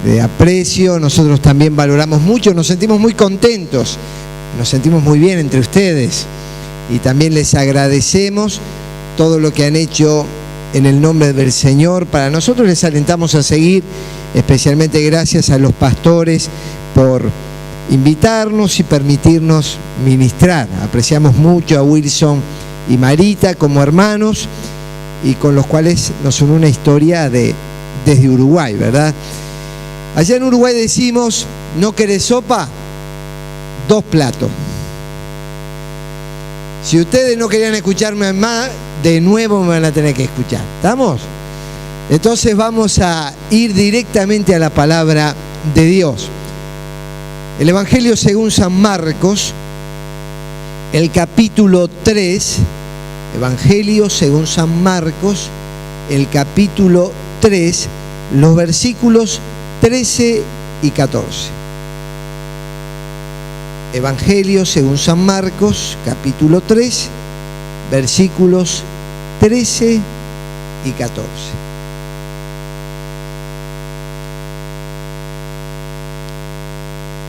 de aprecio. Nosotros también valoramos mucho, nos sentimos muy contentos, nos sentimos muy bien entre ustedes y también les agradecemos todo lo que han hecho en el nombre del Señor. Para nosotros les alentamos a seguir, especialmente gracias a los pastores por invitarnos y permitirnos ministrar. Apreciamos mucho a Wilson y Marita como hermanos y con los cuales nos une una historia desde Uruguay, ¿verdad? Allá en Uruguay decimos, ¿no querés sopa? 2 platos. Si ustedes no querían escucharme más, de nuevo me van a tener que escuchar. ¿Estamos? Entonces vamos a ir directamente a la palabra de Dios. El Evangelio según San Marcos, el capítulo 3, Evangelio según San Marcos, el capítulo 3, los versículos 13 y 14. Evangelio según San Marcos, capítulo 3, versículos 13 y 14.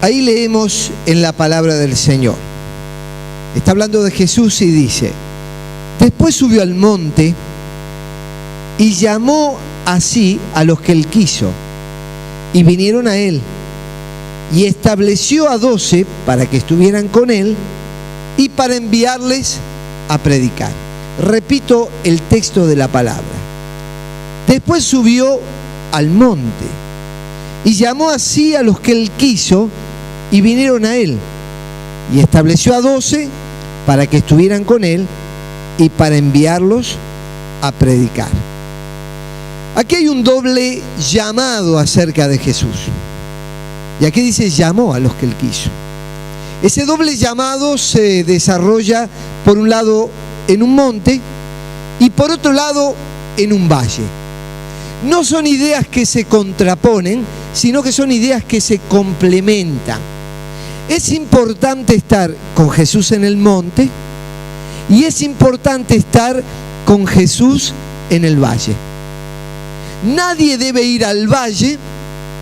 Ahí leemos en la palabra del Señor. Está hablando de Jesús y dice: después subió al monte y llamó así a los que él quiso, y vinieron a él, y estableció a 12 para que estuvieran con él y para enviarles a predicar. Repito el texto de la palabra. Después subió al monte y llamó así a los que él quiso y vinieron a él, y estableció a 12 para que estuvieran con él y para enviarlos a predicar. Aquí hay un doble llamado acerca de Jesús. Y aquí dice llamó a los que él quiso. Ese doble llamado se desarrolla por un lado en un monte y por otro lado en un valle. No son ideas que se contraponen, sino que son ideas que se complementan. Es importante estar con Jesús en el monte y es importante estar con Jesús en el valle. Nadie debe ir al valle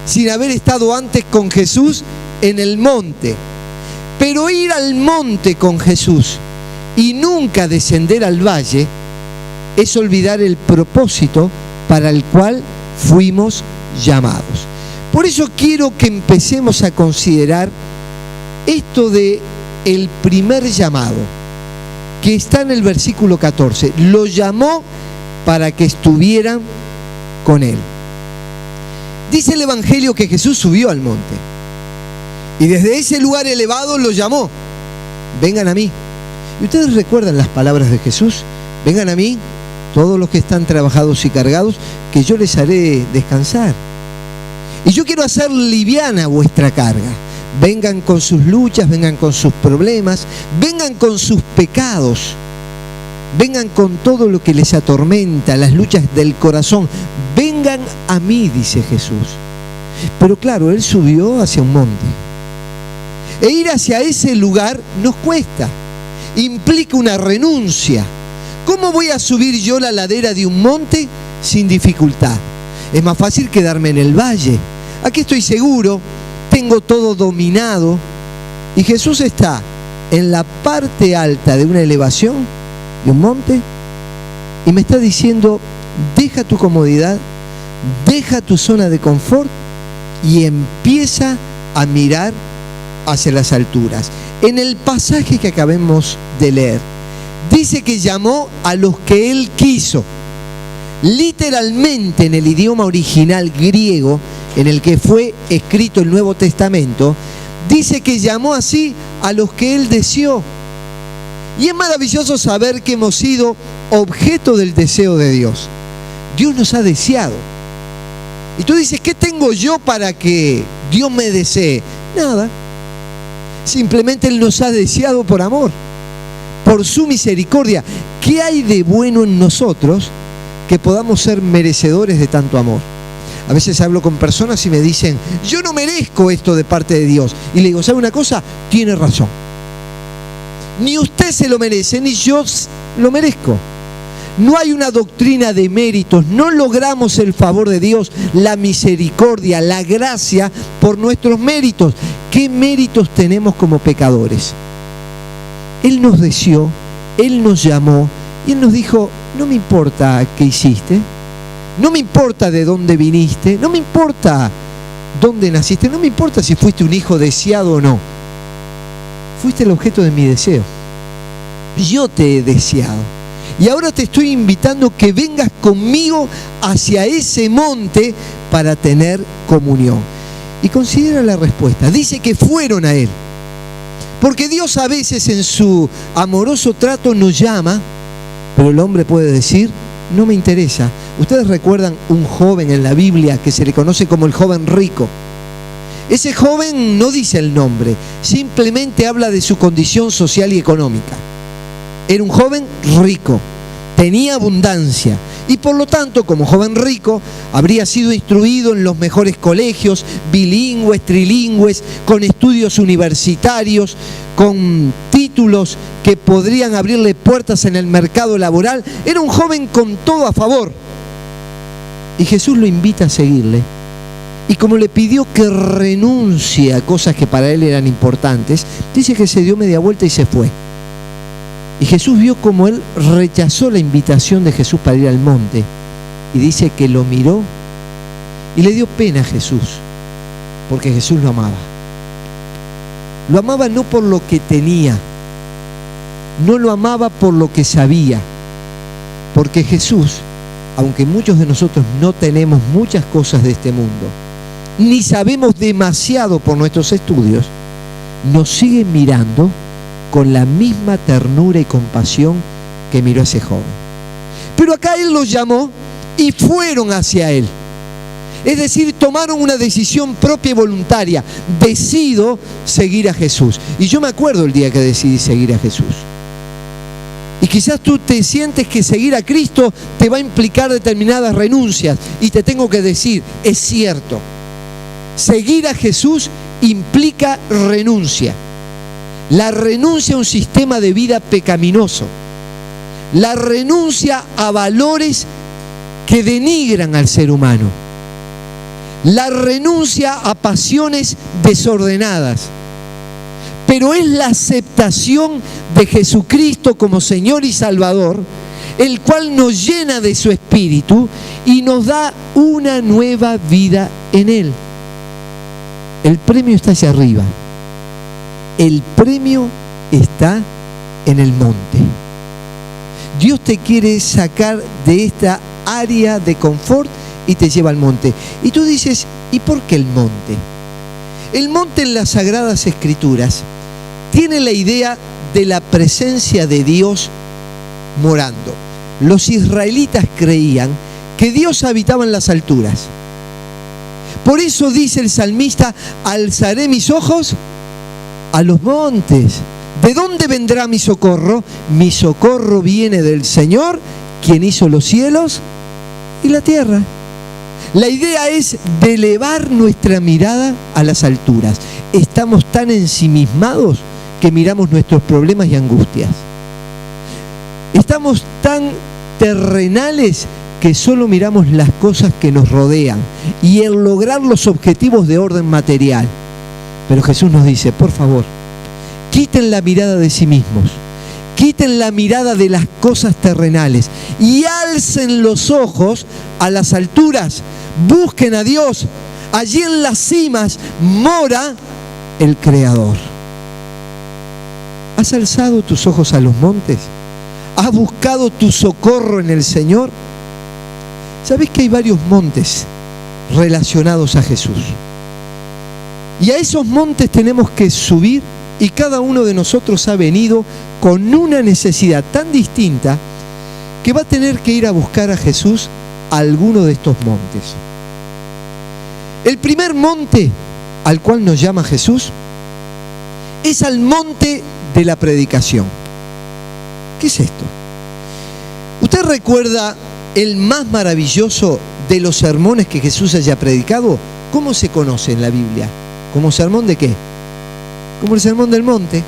sin haber estado antes con Jesús en el monte. Pero ir al monte con Jesús y nunca descender al valle es olvidar el propósito para el cual fuimos llamados. Por eso quiero que empecemos a considerar esto de el primer llamado, que está en el versículo 14. Lo llamó para que estuvieran con él. Dice el Evangelio que Jesús subió al monte y desde ese lugar elevado lo llamó: vengan a mí. ¿Y ustedes recuerdan las palabras de Jesús? Vengan a mí, todos los que están trabajados y cargados, que yo les haré descansar. Y yo quiero hacer liviana vuestra carga. Vengan con sus luchas, vengan con sus problemas, vengan con sus pecados, vengan con todo lo que les atormenta, las luchas del corazón. Vengan a mí, dice Jesús. Pero claro, él subió hacia un monte. E ir hacia ese lugar nos cuesta, implica una renuncia. ¿Cómo voy a subir yo la ladera de un monte sin dificultad? Es más fácil quedarme en el valle. Aquí estoy seguro, tengo todo dominado. Y Jesús está en la parte alta de una elevación, de un monte, y me está diciendo: deja tu comodidad, deja tu zona de confort y empieza a mirar hacia las alturas. En el pasaje que acabamos de leer, dice que llamó a los que él quiso. Literalmente, en el idioma original griego en el que fue escrito el Nuevo Testamento, dice que llamó así a los que él deseó. Y es maravilloso saber que hemos sido objeto del deseo de Dios. Dios nos ha deseado. Y tú dices: ¿qué tengo yo para que Dios me desee? Nada. Simplemente Él nos ha deseado por amor, por su misericordia. ¿Qué hay de bueno en nosotros que podamos ser merecedores de tanto amor? A veces hablo con personas y me dicen: yo no merezco esto de parte de Dios. Y le digo: ¿sabe una cosa? Tiene razón. Ni usted se lo merece, ni yo lo merezco. No hay una doctrina de méritos, no logramos el favor de Dios, la misericordia, la gracia por nuestros méritos. ¿Qué méritos tenemos como pecadores? Él nos deseó, Él nos llamó y Él nos dijo, no me importa qué hiciste, no me importa de dónde viniste, no me importa dónde naciste, no me importa si fuiste un hijo deseado o no. Fuiste el objeto de mi deseo. Yo te he deseado. Y ahora te estoy invitando que vengas conmigo hacia ese monte para tener comunión. Y considera la respuesta. Dice que fueron a Él. Porque Dios a veces en su amoroso trato nos llama, pero el hombre puede decir, no me interesa. Ustedes recuerdan un joven en la Biblia que se le conoce como el joven rico. Ese joven no dice el nombre, simplemente habla de su condición social y económica. Era un joven rico, tenía abundancia y por lo tanto, como joven rico, habría sido instruido en los mejores colegios, bilingües, trilingües, con estudios universitarios, con títulos que podrían abrirle puertas en el mercado laboral. Era un joven con todo a favor. Y Jesús lo invita a seguirle. Y como le pidió que renuncie a cosas que para él eran importantes, dice que se dio media vuelta y se fue. Y Jesús vio como él rechazó la invitación de Jesús para ir al monte. Y dice que lo miró y le dio pena a Jesús, porque Jesús lo amaba. Lo amaba no por lo que tenía, no lo amaba por lo que sabía, porque Jesús, aunque muchos de nosotros no tenemos muchas cosas de este mundo, ni sabemos demasiado por nuestros estudios, nos sigue mirando con la misma ternura y compasión que miró a ese joven. Pero acá Él los llamó y fueron hacia Él. Es decir, tomaron una decisión propia y voluntaria. Decido seguir a Jesús. Y yo me acuerdo el día que decidí seguir a Jesús. Y quizás tú te sientes que seguir a Cristo te va a implicar determinadas renuncias. Y te tengo que decir, es cierto. Seguir a Jesús implica renuncia. La renuncia a un sistema de vida pecaminoso. La renuncia a valores que denigran al ser humano. La renuncia a pasiones desordenadas. Pero es la aceptación de Jesucristo como Señor y Salvador, el cual nos llena de su Espíritu y nos da una nueva vida en Él. El premio está hacia arriba. El premio está en el monte. Dios te quiere sacar de esta área de confort y te lleva al monte. Y tú dices, ¿y por qué el monte? El monte en las Sagradas Escrituras tiene la idea de la presencia de Dios morando. Los israelitas creían que Dios habitaba en las alturas. Por eso dice el salmista, alzaré mis ojos a los montes. ¿De dónde vendrá mi socorro? Mi socorro viene del Señor, quien hizo los cielos y la tierra. La idea es de elevar nuestra mirada a las alturas. Estamos tan ensimismados que miramos nuestros problemas y angustias. Estamos tan terrenales que solo miramos las cosas que nos rodean y el lograr los objetivos de orden material. Pero Jesús nos dice, por favor, quiten la mirada de sí mismos, quiten la mirada de las cosas terrenales y alcen los ojos a las alturas. Busquen a Dios. Allí en las cimas mora el Creador. ¿Has alzado tus ojos a los montes? ¿Has buscado tu socorro en el Señor? ¿Sabés que hay varios montes relacionados a Jesús? Y a esos montes tenemos que subir y cada uno de nosotros ha venido con una necesidad tan distinta que va a tener que ir a buscar a Jesús a alguno de estos montes. El primer monte al cual nos llama Jesús es al monte de la predicación. ¿Qué es esto? ¿Usted recuerda el más maravilloso de los sermones que Jesús haya predicado? ¿Cómo se conoce en la Biblia? ¿Como sermón de qué? Como el sermón del monte,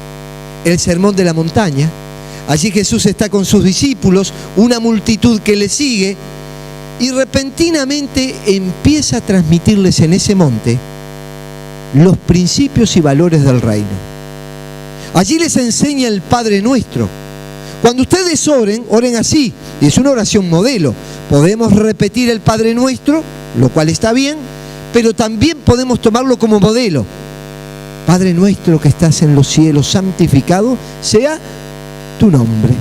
el sermón de la montaña. Allí Jesús está con sus discípulos, una multitud que le sigue, y repentinamente empieza a transmitirles en ese monte los principios y valores del reino. Allí les enseña el Padre Nuestro. Cuando ustedes oren, oren así, y es una oración modelo. Podemos repetir el Padre Nuestro, lo cual está bien, pero también podemos tomarlo como modelo. Padre nuestro que estás en los cielos, santificado sea tu nombre.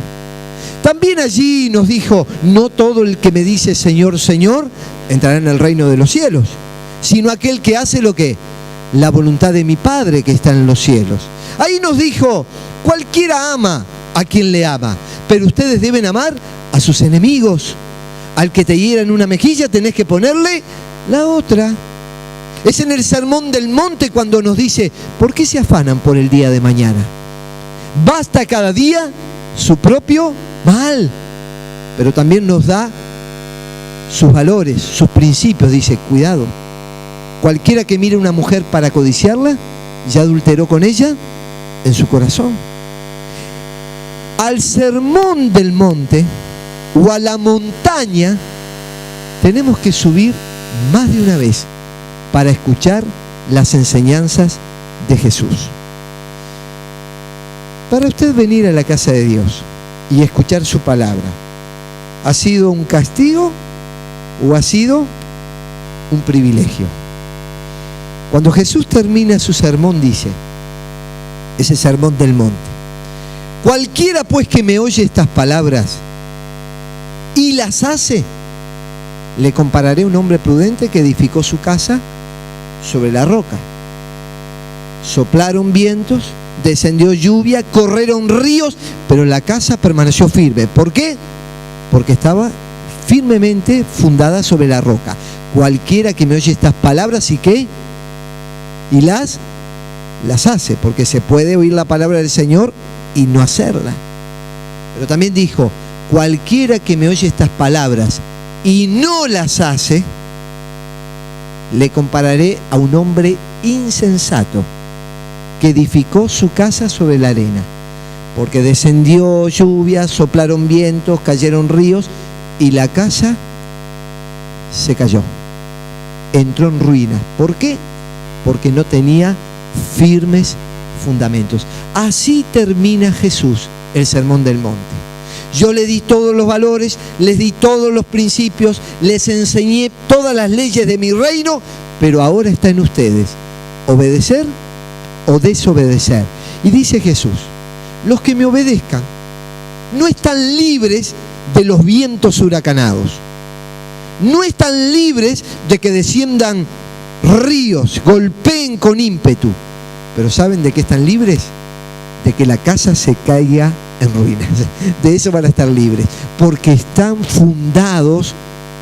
También allí nos dijo, no todo el que me dice Señor, Señor, entrará en el reino de los cielos, sino aquel que hace lo que, la voluntad de mi Padre que está en los cielos. Ahí nos dijo, cualquiera ama a quien le ama, pero ustedes deben amar a sus enemigos. Al que te hiera en una mejilla tenés que ponerle la otra. Es en el Sermón del Monte cuando nos dice, ¿por qué se afanan por el día de mañana? Basta cada día su propio mal. Pero también nos da sus valores, sus principios. Dice, cuidado, cualquiera que mire a una mujer para codiciarla, ya adulteró con ella en su corazón. Al Sermón del Monte o a la montaña tenemos que subir más de una vez para escuchar las enseñanzas de Jesús. Para usted venir a la casa de Dios y escuchar su palabra, ¿ha sido un castigo o ha sido un privilegio? Cuando Jesús termina su sermón dice, ese sermón del monte, cualquiera pues que me oye estas palabras y las hace, le compararé a un hombre prudente que edificó su casa sobre la roca. Soplaron vientos, descendió lluvia, corrieron ríos, pero la casa permaneció firme. ¿Por qué? Porque estaba firmemente fundada sobre la roca. Cualquiera que me oye estas palabras y ¿qué? Y las hace, porque se puede oír la palabra del Señor y no hacerla. Pero también dijo, cualquiera que me oye estas palabras y no las hace, le compararé a un hombre insensato que edificó su casa sobre la arena, porque descendió lluvia, soplaron vientos, cayeron ríos y la casa se cayó, entró en ruina. ¿Por qué? Porque no tenía firmes fundamentos. Así termina Jesús el Sermón del Monte. Yo le di todos los valores, les di todos los principios, les enseñé todas las leyes de mi reino, pero ahora está en ustedes obedecer o desobedecer. Y dice Jesús, los que me obedezcan no están libres de los vientos huracanados, no están libres de que desciendan ríos, golpeen con ímpetu, pero ¿saben de qué están libres? De que la casa se caiga en ruinas. De eso van a estar libres, porque están fundados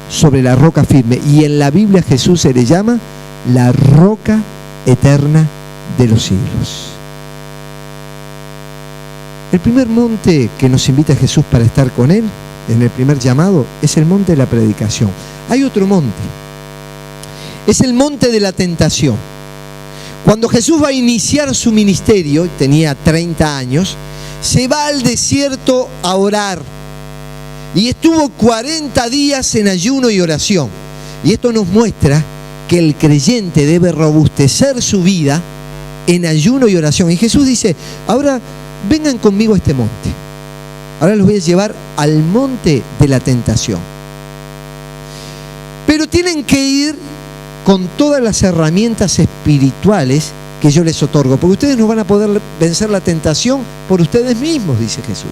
sobre la roca firme. Y en la Biblia Jesús se le llama la roca eterna de los siglos. El primer monte que nos invita Jesús para estar con Él, en el primer llamado, es el monte de la predicación. Hay otro monte, es el monte de la tentación. Cuando Jesús va a iniciar su ministerio, tenía 30 años, se va al desierto a orar y estuvo 40 días en ayuno y oración. Y esto nos muestra que el creyente debe robustecer su vida en ayuno y oración. Y Jesús dice, ahora vengan conmigo a este monte. Ahora los voy a llevar al monte de la tentación. Pero tienen que ir con todas las herramientas espirituales que yo les otorgo, porque ustedes no van a poder vencer la tentación por ustedes mismos, dice Jesús.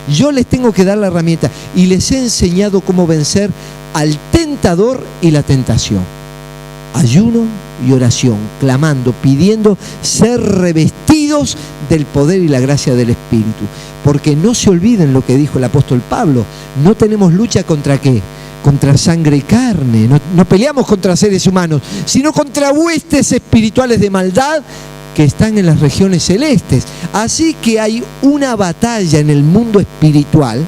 Yo les tengo que dar la herramienta y les he enseñado cómo vencer al tentador y la tentación. Ayuno y oración, clamando, pidiendo ser revestidos del poder y la gracia del Espíritu. Porque no se olviden lo que dijo el apóstol Pablo, no tenemos lucha contra ¿qué? Contra sangre y carne, no peleamos contra seres humanos, sino contra huestes espirituales de maldad que están en las regiones celestes. Así que hay una batalla en el mundo espiritual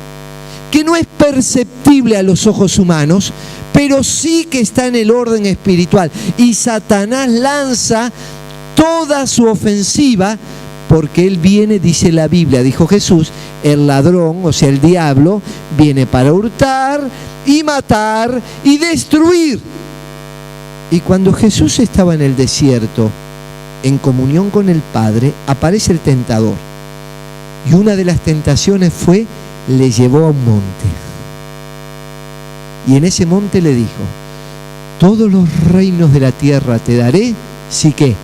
que no es perceptible a los ojos humanos, pero sí que está en el orden espiritual. Y Satanás lanza toda su ofensiva porque él viene, dice la Biblia, dijo Jesús, el ladrón, o sea, el diablo, viene para hurtar y matar y destruir. Y cuando Jesús estaba en el desierto, en comunión con el Padre, aparece el tentador. Y una de las tentaciones fue, le llevó a un monte. Y en ese monte le dijo, todos los reinos de la tierra te daré, si qué,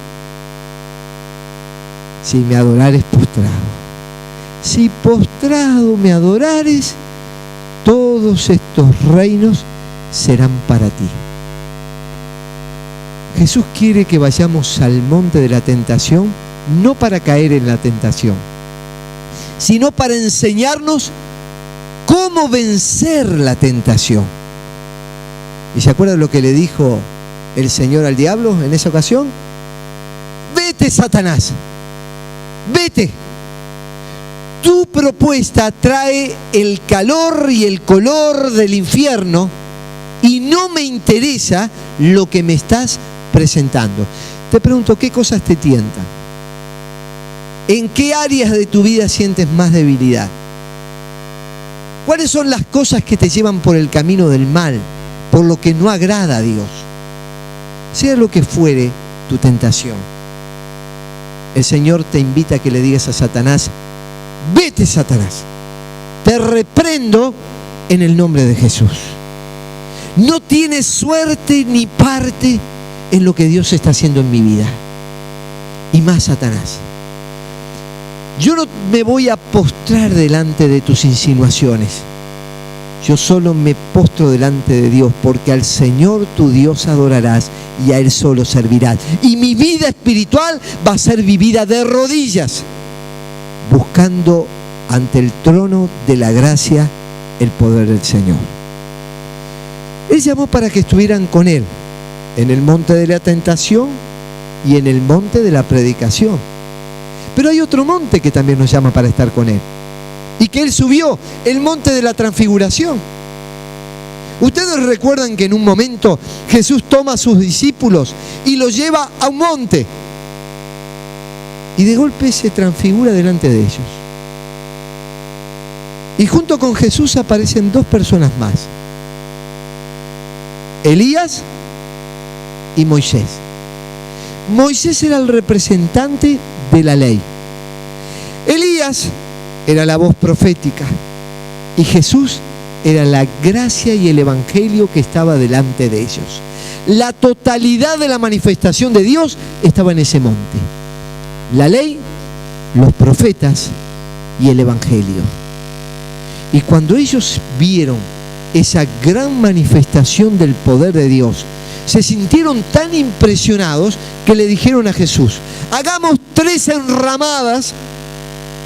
si me adorares postrado. Si postrado me adorares, todos estos reinos serán para ti. Jesús quiere que vayamos al monte de la tentación, no para caer en la tentación, sino para enseñarnos cómo vencer la tentación. ¿Y se acuerdan lo que le dijo el Señor al diablo en esa ocasión? Vete, Satanás, vete. Tu propuesta trae el calor y el color del infierno y no me interesa lo que me estás presentando. Te pregunto, ¿qué cosas te tientan? ¿En qué áreas de tu vida sientes más debilidad? ¿Cuáles son las cosas que te llevan por el camino del mal, por lo que no agrada a Dios? Sea lo que fuere tu tentación, el Señor te invita a que le digas a Satanás, vete, Satanás, te reprendo en el nombre de Jesús. No tienes suerte ni parte en lo que Dios está haciendo en mi vida. Y más, Satanás, yo no me voy a postrar delante de tus insinuaciones. Yo solo me postro delante de Dios, porque al Señor tu Dios adorarás y a Él solo servirás. Y mi vida espiritual va a ser vivida de rodillas, buscando ante el trono de la gracia el poder del Señor. Él llamó para que estuvieran con Él en el monte de la tentación y en el monte de la predicación. Pero hay otro monte que también nos llama para estar con Él, y que Él subió, el monte de la transfiguración. Ustedes recuerdan que en un momento Jesús toma a sus discípulos y los lleva a un monte, y de golpe se transfigura delante de ellos. Y junto con Jesús aparecen dos personas más, Elías y Moisés. Moisés era el representante de la ley. Elías era la voz profética y Jesús era la gracia y el evangelio que estaba delante de ellos. La totalidad de la manifestación de Dios estaba en ese monte: la ley, los profetas y el evangelio. Y cuando ellos vieron esa gran manifestación del poder de Dios, se sintieron tan impresionados que le dijeron a Jesús, hagamos 3 enramadas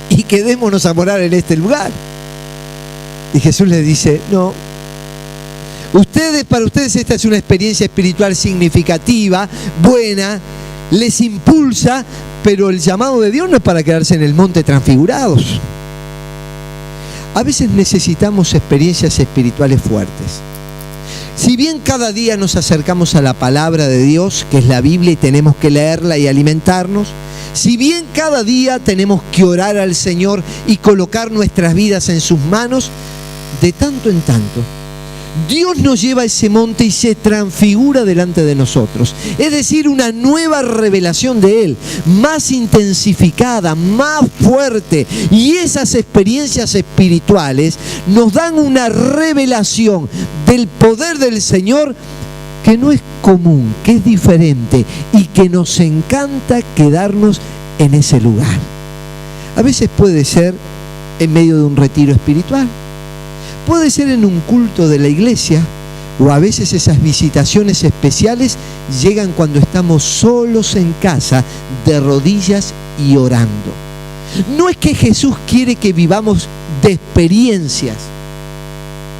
y quedémonos a morar en este lugar. Y Jesús les dice, no, para ustedes esta es una experiencia espiritual significativa, buena, les impulsa, pero el llamado de Dios no es para quedarse en el monte transfigurados. A veces necesitamos experiencias espirituales fuertes. Si bien cada día nos acercamos a la palabra de Dios, que es la Biblia, y tenemos que leerla y alimentarnos, si bien cada día tenemos que orar al Señor y colocar nuestras vidas en sus manos, de tanto en tanto, Dios nos lleva a ese monte y se transfigura delante de nosotros. Es decir, una nueva revelación de Él, más intensificada, más fuerte. Y esas experiencias espirituales nos dan una revelación del poder del Señor que no es común, que es diferente y que nos encanta quedarnos en ese lugar. A veces puede ser en medio de un retiro espiritual. Puede ser en un culto de la iglesia, o a veces esas visitaciones especiales llegan cuando estamos solos en casa, de rodillas y orando. No es que Jesús quiere que vivamos de experiencias,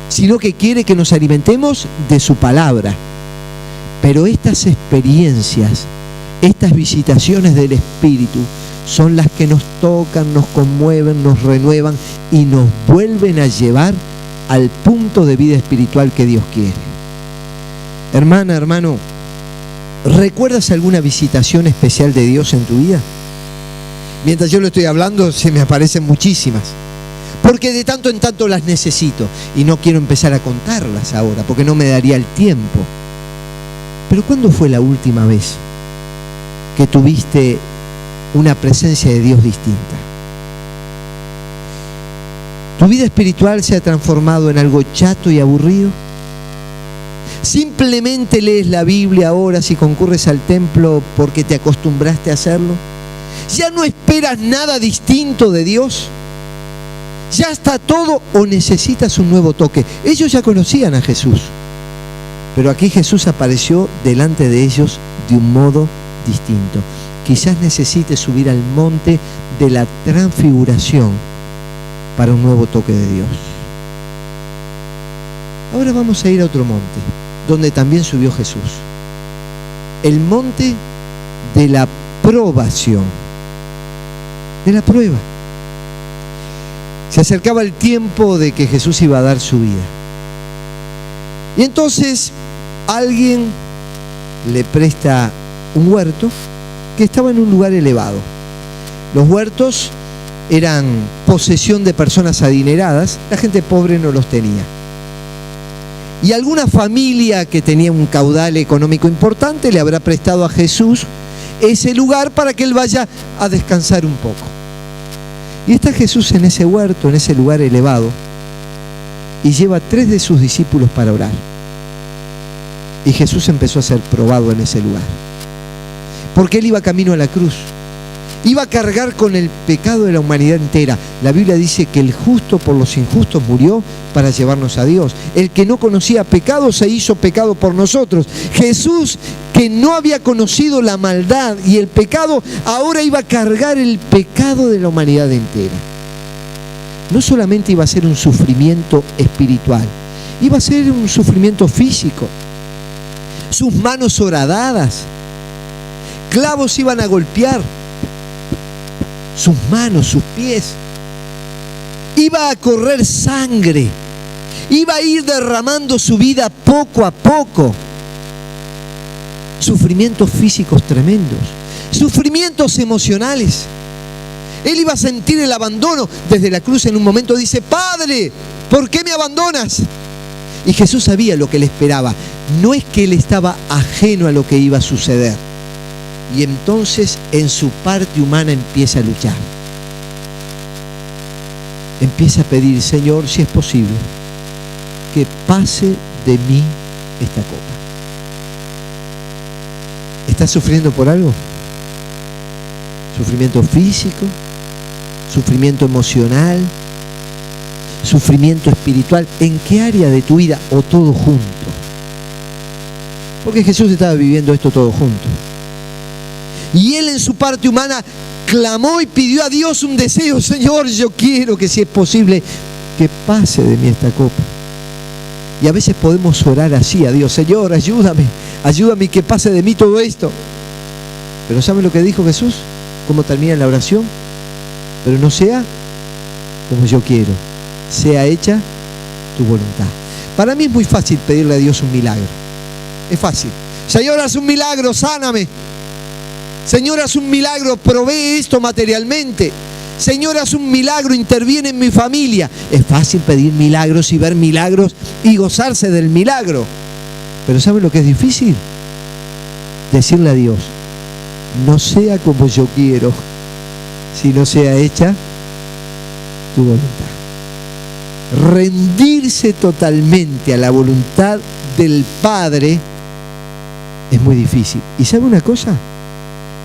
sino que quiere que nos alimentemos de su palabra. Pero estas experiencias, estas visitaciones del Espíritu, son las que nos tocan, nos conmueven, nos renuevan y nos vuelven a llevar al punto de vida espiritual que Dios quiere. Hermana, hermano, ¿recuerdas alguna visitación especial de Dios en tu vida? Mientras yo lo estoy hablando, se me aparecen muchísimas. Porque de tanto en tanto las necesito. Y no quiero empezar a contarlas ahora, porque no me daría el tiempo. Pero ¿cuándo fue la última vez que tuviste una presencia de Dios distinta? ¿Tu vida espiritual se ha transformado en algo chato y aburrido? ¿Simplemente lees la Biblia ahora si concurres al templo porque te acostumbraste a hacerlo? ¿Ya no esperas nada distinto de Dios? ¿Ya está todo o necesitas un nuevo toque? Ellos ya conocían a Jesús, pero aquí Jesús apareció delante de ellos de un modo distinto. Quizás necesites subir al monte de la transfiguración para un nuevo toque de Dios. Ahora vamos a ir a otro monte, donde también subió Jesús. El monte de la probación, de la prueba. Se acercaba el tiempo de que Jesús iba a dar su vida. Y entonces alguien le presta un huerto que estaba en un lugar elevado. Los huertos eran posesión de personas adineradas, la gente pobre no los tenía. Y alguna familia que tenía un caudal económico importante le habrá prestado a Jesús ese lugar para que él vaya a descansar un poco. Y está Jesús en ese huerto, en ese lugar elevado, y lleva 3 de sus discípulos para orar. Y Jesús empezó a ser probado en ese lugar, porque él iba camino a la cruz. Iba a cargar con el pecado de la humanidad entera. La Biblia dice que el justo por los injustos murió para llevarnos a Dios. El que no conocía pecado se hizo pecado por nosotros. Jesús, que no había conocido la maldad y el pecado, ahora iba a cargar el pecado de la humanidad entera. No solamente iba a ser un sufrimiento espiritual, iba a ser un sufrimiento físico. Sus manos horadadas, clavos iban a golpear sus manos, sus pies. Iba a correr sangre. Iba a ir derramando su vida poco a poco. Sufrimientos físicos tremendos. Sufrimientos emocionales. Él iba a sentir el abandono. Desde la cruz en un momento dice: Padre, ¿por qué me abandonas? Y Jesús sabía lo que le esperaba. No es que él estaba ajeno a lo que iba a suceder. Y entonces en su parte humana empieza a luchar. Empieza a pedir: Señor, si es posible, que pase de mí esta copa. ¿Estás sufriendo por algo? Sufrimiento físico, sufrimiento emocional, sufrimiento espiritual. ¿En qué área de tu vida o todo junto? Porque Jesús estaba viviendo esto todo junto. Y él en su parte humana clamó y pidió a Dios un deseo: Señor, yo quiero que, si es posible, que pase de mí esta copa. Y a veces podemos orar así a Dios: Señor, ayúdame, ayúdame que pase de mí todo esto. Pero ¿saben lo que dijo Jesús? ¿Cómo termina la oración? Pero no sea como yo quiero, sea hecha tu voluntad. Para mí es muy fácil pedirle a Dios un milagro. Es fácil. Señor, haz un milagro, sáname. Señor, haz un milagro, provee esto materialmente. Señor, haz un milagro, interviene en mi familia. Es fácil pedir milagros y ver milagros y gozarse del milagro. Pero ¿saben lo que es difícil? Decirle a Dios: no sea como yo quiero, sino sea hecha tu voluntad. Rendirse totalmente a la voluntad del Padre es muy difícil. ¿Y sabe una cosa?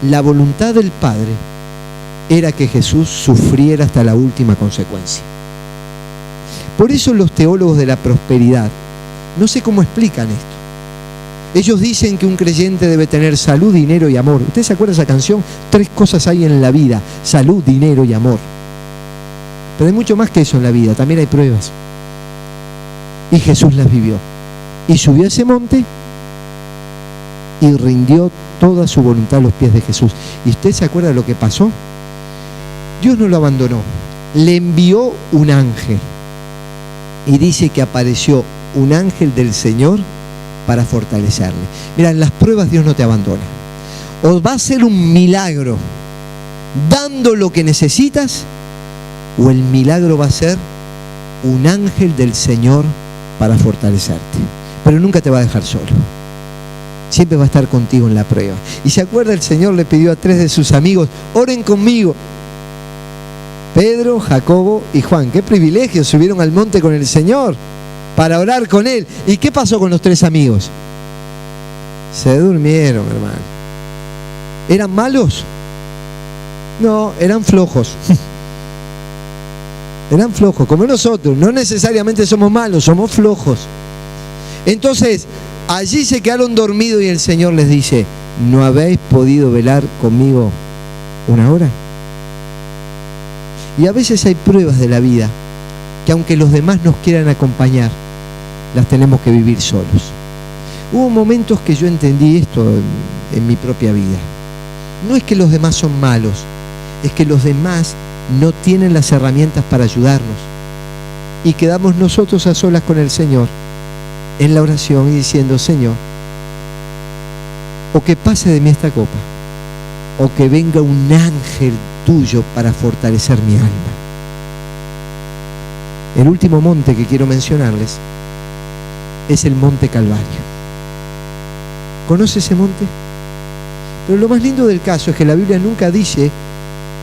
La voluntad del Padre era que Jesús sufriera hasta la última consecuencia. Por eso los teólogos de la prosperidad no sé cómo explican esto. Ellos dicen que un creyente debe tener salud, dinero y amor. ¿Usted se acuerda de esa canción? 3 cosas hay en la vida: salud, dinero y amor. Pero hay mucho más que eso en la vida. También hay pruebas. Y Jesús las vivió. Y subió a ese monte y rindió toda su voluntad a los pies de Jesús. ¿Y usted se acuerda de lo que pasó? Dios no lo abandonó. Le envió un ángel. Y dice que apareció un ángel del Señor para fortalecerle. Mira, en las pruebas Dios no te abandona. O va a ser un milagro dando lo que necesitas, o el milagro va a ser un ángel del Señor para fortalecerte. Pero nunca te va a dejar solo. Siempre va a estar contigo en la prueba. Y se acuerda, el Señor le pidió a 3 de sus amigos: oren conmigo. Pedro, Jacobo y Juan. Qué privilegio, subieron al monte con el Señor para orar con Él. ¿Y qué pasó con los 3 amigos? Se durmieron, hermano. ¿Eran malos? No, eran flojos. Eran flojos, como nosotros. No necesariamente somos malos, somos flojos. Entonces, allí se quedaron dormidos y el Señor les dice: ¿no habéis podido velar conmigo 1 hora? Y a veces hay pruebas de la vida que, aunque los demás nos quieran acompañar, las tenemos que vivir solos. Hubo momentos que yo entendí esto en mi propia vida. No es que los demás son malos, es que los demás no tienen las herramientas para ayudarnos. Y quedamos nosotros a solas con el Señor en la oración y diciendo: Señor, o que pase de mí esta copa, o que venga un ángel tuyo para fortalecer mi alma. El último monte que quiero mencionarles es el Monte Calvario. ¿Conoce ese monte? Pero lo más lindo del caso es que la Biblia nunca dice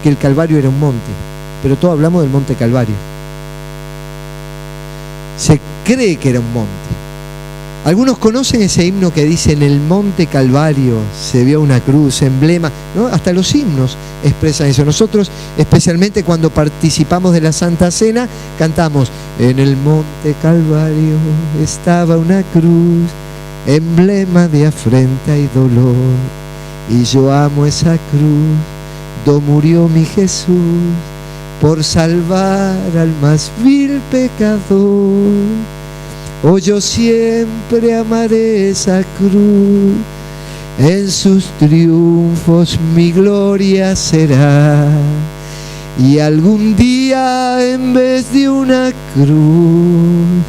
que el Calvario era un monte, pero todos hablamos del Monte Calvario. Se cree que era un monte. Algunos conocen ese himno que dice: en el Monte Calvario se vio una cruz, emblema, ¿no? Hasta los himnos expresan eso. Nosotros, especialmente cuando participamos de la Santa Cena, cantamos: en el Monte Calvario estaba una cruz, emblema de afrenta y dolor, y yo amo esa cruz, do murió mi Jesús, por salvar al más vil pecador. Oh, yo siempre amaré esa cruz, en sus triunfos mi gloria será, y algún día en vez de una cruz,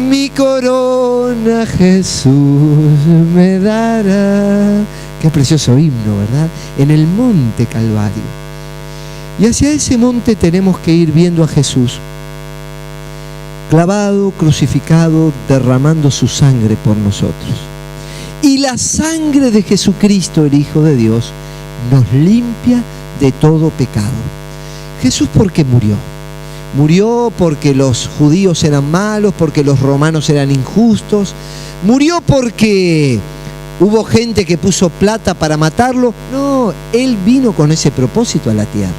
mi corona Jesús me dará. Qué precioso himno, ¿verdad? En el Monte Calvario. Y hacia ese monte tenemos que ir viendo a Jesús clavado, crucificado, derramando su sangre por nosotros. Y la sangre de Jesucristo, el Hijo de Dios, nos limpia de todo pecado. Jesús, ¿por qué murió? Murió porque los judíos eran malos, porque los romanos eran injustos. Murió porque hubo gente que puso plata para matarlo. No, Él vino con ese propósito a la tierra.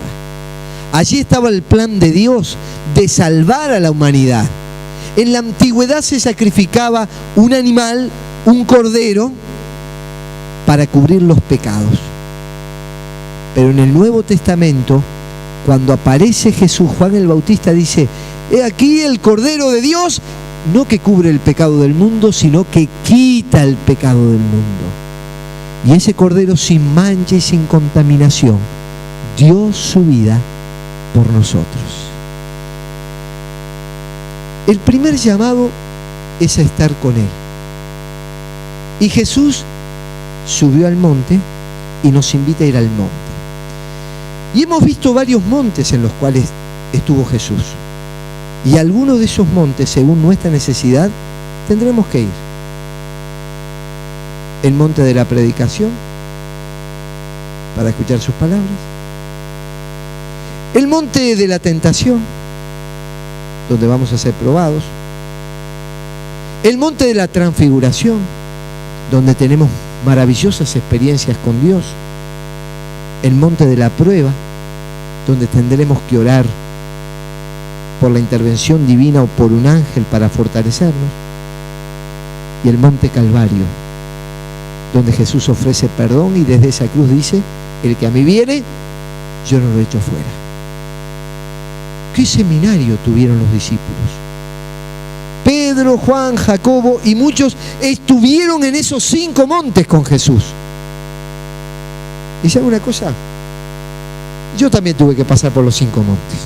Allí estaba el plan de Dios de salvar a la humanidad. En la antigüedad se sacrificaba un animal, un cordero, para cubrir los pecados. Pero en el Nuevo Testamento, cuando aparece Jesús, Juan el Bautista dice: he aquí el Cordero de Dios, no que cubre el pecado del mundo, sino que quita el pecado del mundo. Y ese Cordero, sin mancha y sin contaminación, dio su vida por nosotros. El primer llamado es a estar con Él. Y Jesús subió al monte y nos invita a ir al monte. Y hemos visto varios montes en los cuales estuvo Jesús. Y algunos de esos montes, según nuestra necesidad, tendremos que ir. El monte de la predicación, para escuchar sus palabras. El monte de la tentación, donde vamos a ser probados. El monte de la transfiguración, donde tenemos maravillosas experiencias con Dios. El monte de la prueba, donde tendremos que orar por la intervención divina o por un ángel para fortalecernos. Y el monte Calvario, donde Jesús ofrece perdón y desde esa cruz dice: el que a mí viene, yo no lo echo fuera. ¿Qué seminario tuvieron los discípulos? Pedro, Juan, Jacobo y muchos estuvieron en esos 5 montes con Jesús. ¿Y sabe una cosa? Yo también tuve que pasar por los 5 montes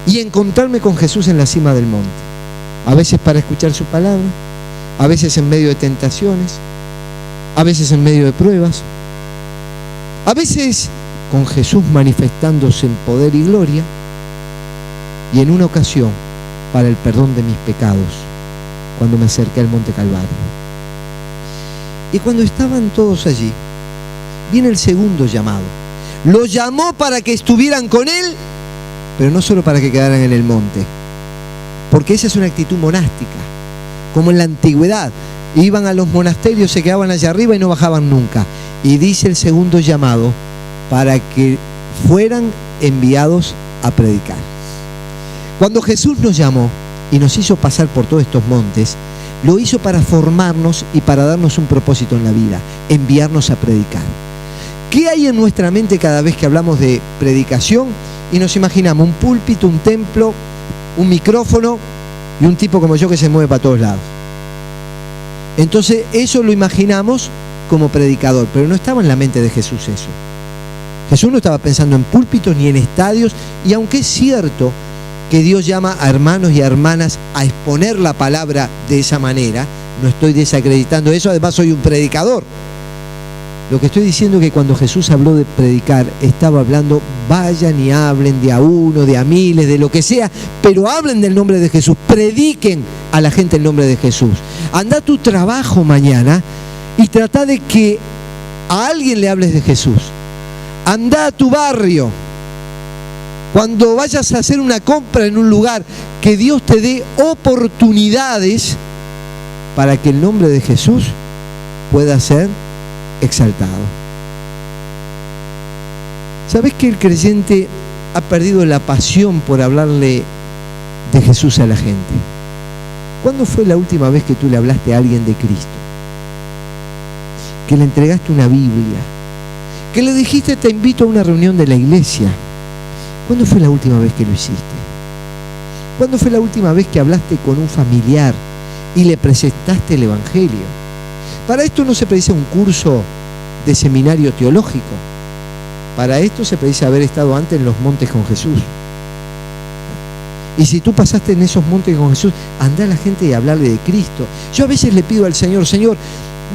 y encontrarme con Jesús en la cima del monte. A veces para escuchar su palabra, a veces en medio de tentaciones, a veces en medio de pruebas, a veces con Jesús manifestándose en poder y gloria, y en una ocasión para el perdón de mis pecados, cuando me acerqué al Monte Calvario. Y cuando estaban todos allí, viene el segundo llamado. Los llamó para que estuvieran con él, pero no solo para que quedaran en el monte, porque esa es una actitud monástica, como en la antigüedad. Iban a los monasterios, se quedaban allá arriba y no bajaban nunca. Y dice el segundo llamado, para que fueran enviados a predicar. Cuando Jesús nos llamó y nos hizo pasar por todos estos montes, lo hizo para formarnos y para darnos un propósito en la vida, enviarnos a predicar. ¿Qué hay en nuestra mente cada vez que hablamos de predicación? Y nos imaginamos un púlpito, un templo, un micrófono y un tipo como yo que se mueve para todos lados. Entonces eso lo imaginamos como predicador, pero no estaba en la mente de Jesús eso. Jesús no estaba pensando en púlpitos ni en estadios, y aunque es cierto que Dios llama a hermanos y a hermanas a exponer la palabra de esa manera, no estoy desacreditando eso, además soy un predicador. Lo que estoy diciendo es que cuando Jesús habló de predicar, estaba hablando, vayan y hablen de a uno, de a miles, de lo que sea, pero hablen del nombre de Jesús, prediquen a la gente el nombre de Jesús. Anda a tu trabajo mañana y trata de que a alguien le hables de Jesús. Anda a tu barrio. Cuando vayas a hacer una compra en un lugar, que Dios te dé oportunidades para que el nombre de Jesús pueda ser exaltado. ¿Sabes que el creyente ha perdido la pasión por hablarle de Jesús a la gente? ¿Cuándo fue la última vez que tú le hablaste a alguien de Cristo? Que le entregaste una Biblia, que le dijiste te invito a una reunión de la iglesia. ¿Cuándo fue la última vez que lo hiciste? ¿Cuándo fue la última vez que hablaste con un familiar y le presentaste el Evangelio? Para esto no se precisa un curso de seminario teológico. Para esto se precisa haber estado antes en los montes con Jesús. Y si tú pasaste en esos montes con Jesús, anda a la gente y hablarle de Cristo. Yo a veces le pido al Señor, Señor,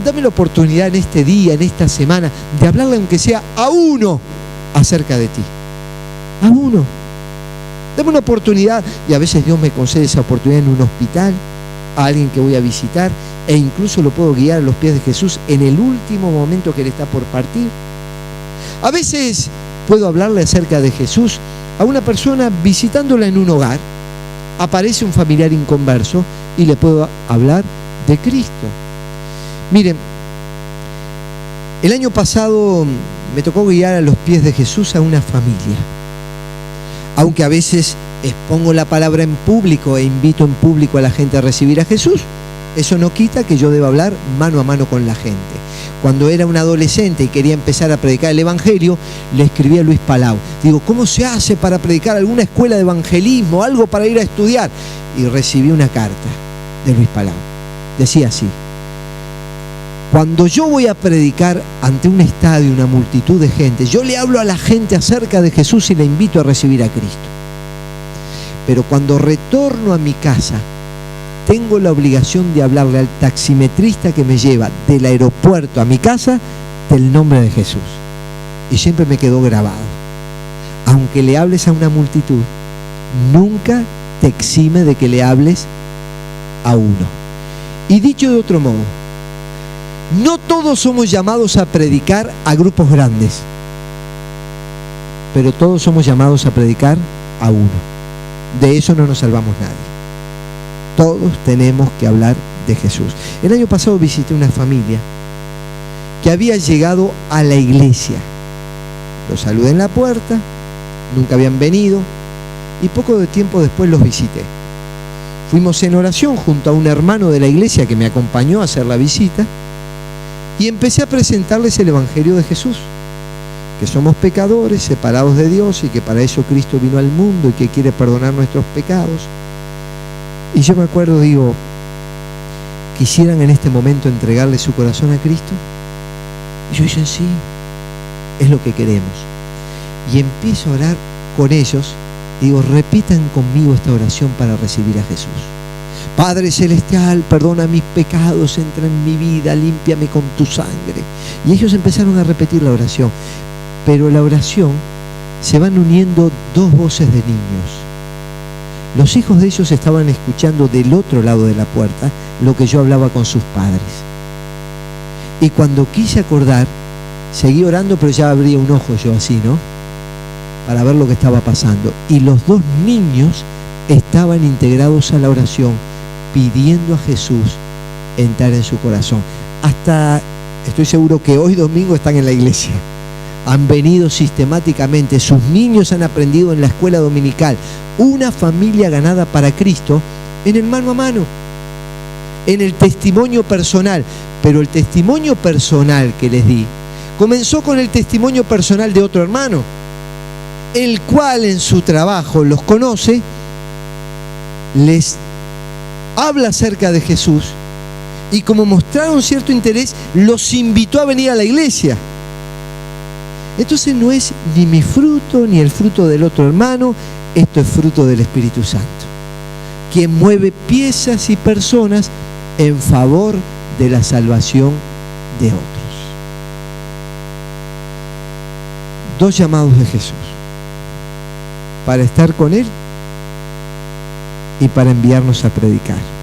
dame la oportunidad en este día, en esta semana, de hablarle aunque sea a uno acerca de ti. A uno. Dame una oportunidad, y a veces Dios me concede esa oportunidad en un hospital, a alguien que voy a visitar, e incluso lo puedo guiar a los pies de Jesús en el último momento que Él está por partir. A veces puedo hablarle acerca de Jesús a una persona visitándola en un hogar. Aparece un familiar inconverso y le puedo hablar de Cristo. Miren, el año pasado me tocó guiar a los pies de Jesús a una familia. Aunque a veces expongo la palabra en público e invito en público a la gente a recibir a Jesús, eso no quita que yo deba hablar mano a mano con la gente. Cuando era un adolescente y quería empezar a predicar el Evangelio, le escribí a Luis Palau. Digo, ¿cómo se hace para predicar alguna escuela de evangelismo, algo para ir a estudiar? Y recibí una carta de Luis Palau. Decía así: cuando yo voy a predicar ante un estadio, una multitud de gente, yo le hablo a la gente acerca de Jesús y le invito a recibir a Cristo. Pero cuando retorno a mi casa, tengo la obligación de hablarle al taximetrista que me lleva del aeropuerto a mi casa del nombre de Jesús. Y siempre me quedó grabado. Aunque le hables a una multitud, nunca te exime de que le hables a uno. Y dicho de otro modo, no todos somos llamados a predicar a grupos grandes, pero todos somos llamados a predicar a uno. De eso no nos salvamos nadie. Todos tenemos que hablar de Jesús. El año pasado visité una familia que había llegado a la iglesia. Los saludé en la puerta, nunca habían venido, y poco de tiempo después los visité. Fuimos en oración junto a un hermano de la iglesia que me acompañó a hacer la visita, y empecé a presentarles el Evangelio de Jesús, que somos pecadores, separados de Dios, y que para eso Cristo vino al mundo y que quiere perdonar nuestros pecados. Y yo me acuerdo, digo, ¿quisieran en este momento entregarle su corazón a Cristo? Y yo dije, sí, es lo que queremos. Y empiezo a orar con ellos, digo, repitan conmigo esta oración para recibir a Jesús. Padre Celestial, perdona mis pecados, entra en mi vida, límpiame con tu sangre. Y ellos empezaron a repetir la oración. Pero la oración se van uniendo dos voces de niños. Los hijos de ellos estaban escuchando del otro lado de la puerta lo que yo hablaba con sus padres. Y cuando quise acordar, seguí orando, pero ya abría un ojo yo así, ¿no? Para ver lo que estaba pasando. Y los dos niños estaban integrados a la oración, pidiendo a Jesús entrar en su corazón. Hasta, estoy seguro que hoy domingo están en la iglesia. Han venido sistemáticamente, sus niños han aprendido en la escuela dominical. Una familia ganada para Cristo en el mano a mano, en el testimonio personal. Pero el testimonio personal que les di comenzó con el testimonio personal de otro hermano, el cual en su trabajo los conoce, les habla acerca de Jesús y como mostraron cierto interés, los invitó a venir a la iglesia. Entonces no es ni mi fruto ni el fruto del otro hermano, esto es fruto del Espíritu Santo, quien mueve piezas y personas en favor de la salvación de otros. Dos llamados de Jesús: para estar con Él y para enviarnos a predicar.